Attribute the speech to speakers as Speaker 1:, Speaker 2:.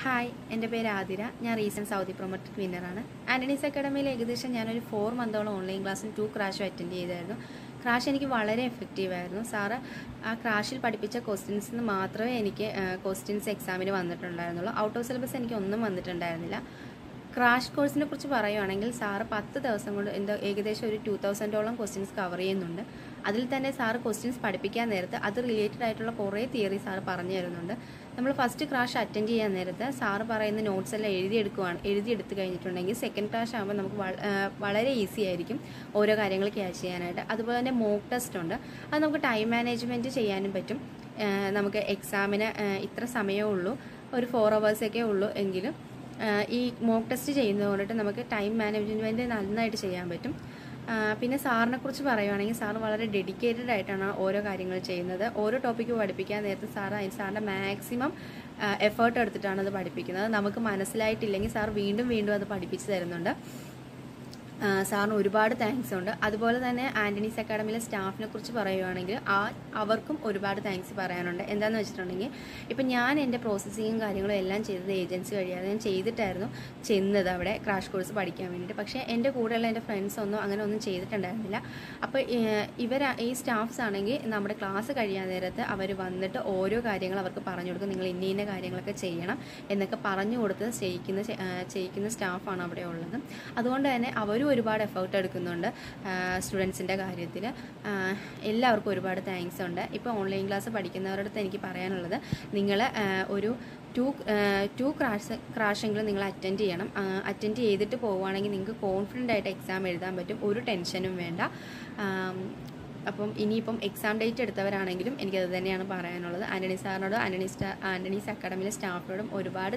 Speaker 1: Hi, എൻ്റെ പേര് ആതിര. ഞാൻ റീസെൻറ്റ് സൗദി പ്രൊമോട്ടഡ് വിന്നറാണ്. ആൻ്റണീസ് അക്കാഡമിയിൽ ഏകദേശം ഞാനൊരു 4 മന്തോളം ഓൺലൈൻ ക്ലാസ്സും 2 ക്രാഷും അറ്റൻഡ് ചെയ്തായിരുന്നു. ക്രാഷ് എനിക്ക് വളരെ എഫക്റ്റീവായിരുന്നു. സാറ് ആ ക്രാഷിൽ പഠിപ്പിച്ച ക്വസ്റ്റ്യൻസിന് മാത്രമേ എനിക്ക് ക്വസ്റ്റ്യൻസ് എക്സാമിന് വന്നിട്ടുണ്ടായിരുന്നുള്ളൂ. ഔട്ട് ഓഫ് സിലബസ് എനിക്കൊന്നും വന്നിട്ടുണ്ടായിരുന്നില്ല. ക്രാഷ് കോഴ്സിനെ കുറിച്ച് പറയുകയാണെങ്കിൽ സാറ് 10 ദിവസം കൊണ്ട് ഏകദേശം ഒരു 2000ഓളം ക്വസ്റ്റ്യൻസ് കവർ ചെയ്യുന്നുണ്ട്. അതിൽ തന്നെ സാറ് ക്വസ്റ്റ്യൻസ് പഠിപ്പിക്കാൻ നേരത്ത് അത് റിലേറ്റഡ് ആയിട്ടുള്ള കുറേ തിയറി സാറ് പറഞ്ഞു തരുന്നുണ്ട്. നമ്മൾ ഫസ്റ്റ് ക്രാഷ് അറ്റൻഡ് ചെയ്യാൻ നേരത്ത് സാറ് പറയുന്ന നോട്ട്സ് എല്ലാം എഴുതിയെടുത്ത് കഴിഞ്ഞിട്ടുണ്ടെങ്കിൽ സെക്കൻഡ് ക്രാഷ് ആകുമ്പോൾ നമുക്ക് വളരെ ഈസി ആയിരിക്കും ഓരോ കാര്യങ്ങൾ ക്യാച്ച് ചെയ്യാനായിട്ട്. അതുപോലെ തന്നെ മോക്ക് ടെസ്റ്റ് ഉണ്ട്. അത് നമുക്ക് ടൈം മാനേജ്മെൻറ്റ് ചെയ്യാനും പറ്റും. നമുക്ക് എക്സാമിന് ഇത്ര സമയമേ ഉള്ളൂ, ഒരു 4 hours ഉള്ളൂ എങ്കിലും ഈ മോക്ക് ടെസ്റ്റ് ചെയ്യുന്നത് കൊണ്ടിട്ട് നമുക്ക് ടൈം മാനേജ്മെൻറ്റ് നന്നായിട്ട് ചെയ്യാൻ പറ്റും. പിന്നെ സാറിനെ കുറിച്ച് പറയുകയാണെങ്കിൽ സാറ് വളരെ ഡെഡിക്കേറ്റഡ് ആയിട്ടാണ് ഓരോ കാര്യങ്ങൾ ചെയ്യുന്നത്. ഓരോ ടോപ്പിക്ക് പഠിപ്പിക്കാൻ നേരത്തെ സാറിൻ്റെ മാക്സിമം എഫേർട്ട് എടുത്തിട്ടാണ് അത് പഠിപ്പിക്കുന്നത്. നമുക്ക് മനസ്സിലായിട്ടില്ലെങ്കിൽ സാർ വീണ്ടും അത് പഠിപ്പിച്ച് തരുന്നുണ്ട്. സാറിന് ഒരുപാട് താങ്ക്സ് ഉണ്ട്. അതുപോലെ തന്നെ ആൻ്റണീസ് അക്കാഡമിയിലെ സ്റ്റാഫിനെ കുറിച്ച് പറയുകയാണെങ്കിൽ അവർക്കും ഒരുപാട് താങ്ക്സ് പറയാനുണ്ട്. എന്താണെന്ന് വെച്ചിട്ടുണ്ടെങ്കിൽ ഇപ്പം ഞാൻ എൻ്റെ പ്രോസസ്സിങ്ങും കാര്യങ്ങളും എല്ലാം ചെയ്തത് ഏജൻസി വഴിയാണ്. ഞാൻ ചെയ്തിട്ടായിരുന്നു ചെന്നത് അവിടെ ക്രാഷ് കോഴ്സ് പഠിക്കാൻ വേണ്ടിയിട്ട്. പക്ഷേ എൻ്റെ കൂടെയുള്ള എൻ്റെ ഫ്രണ്ട്സ് അങ്ങനെ ഒന്നും ചെയ്തിട്ടുണ്ടായിരുന്നില്ല. അപ്പോൾ ഈ സ്റ്റാഫ്സ് ആണെങ്കിൽ നമ്മുടെ ക്ലാസ് കഴിയാൻ നേരത്ത് അവർ വന്നിട്ട് ഓരോ കാര്യങ്ങൾ അവർക്ക് പറഞ്ഞു കൊടുക്കും. നിങ്ങൾ ഇന്ന കാര്യങ്ങളൊക്കെ ചെയ്യണം എന്നൊക്കെ പറഞ്ഞു കൊടുത്ത് ചെയ്യിക്കുന്ന സ്റ്റാഫാണ് അവിടെ ഉള്ളത്. അതുകൊണ്ട് തന്നെ അവരും ഒരുപാട് എഫേർട്ട് എടുക്കുന്നുണ്ട് സ്റ്റുഡൻസിൻ്റെ കാര്യത്തിൽ. എല്ലാവർക്കും ഒരുപാട് താങ്ക്സ് ഉണ്ട്. ഇപ്പോൾ ഓൺലൈൻ ക്ലാസ് പഠിക്കുന്നവരുടെ അടുത്ത് എനിക്ക് പറയാനുള്ളത്, നിങ്ങൾ ഒരു 2 ക്രാഷെങ്കിലും നിങ്ങൾ അറ്റൻഡ് ചെയ്യണം. അറ്റൻഡ് ചെയ്തിട്ട് പോവുകയാണെങ്കിൽ നിങ്ങൾക്ക് കോൺഫിഡൻ്റ് ആയിട്ട് എക്സാം എഴുതാൻ പറ്റും. ഒരു ടെൻഷനും വേണ്ട. അപ്പം ഇനിയിപ്പം എക്സാം ഡേറ്റ് എടുത്തവരാണെങ്കിലും എനിക്കത് തന്നെയാണ് പറയാനുള്ളത്. ആൻ്റണി സാറിനോടും ആൻ്റണീസ് അക്കാഡമിയിലെ സ്റ്റാഫിനോടും ഒരുപാട്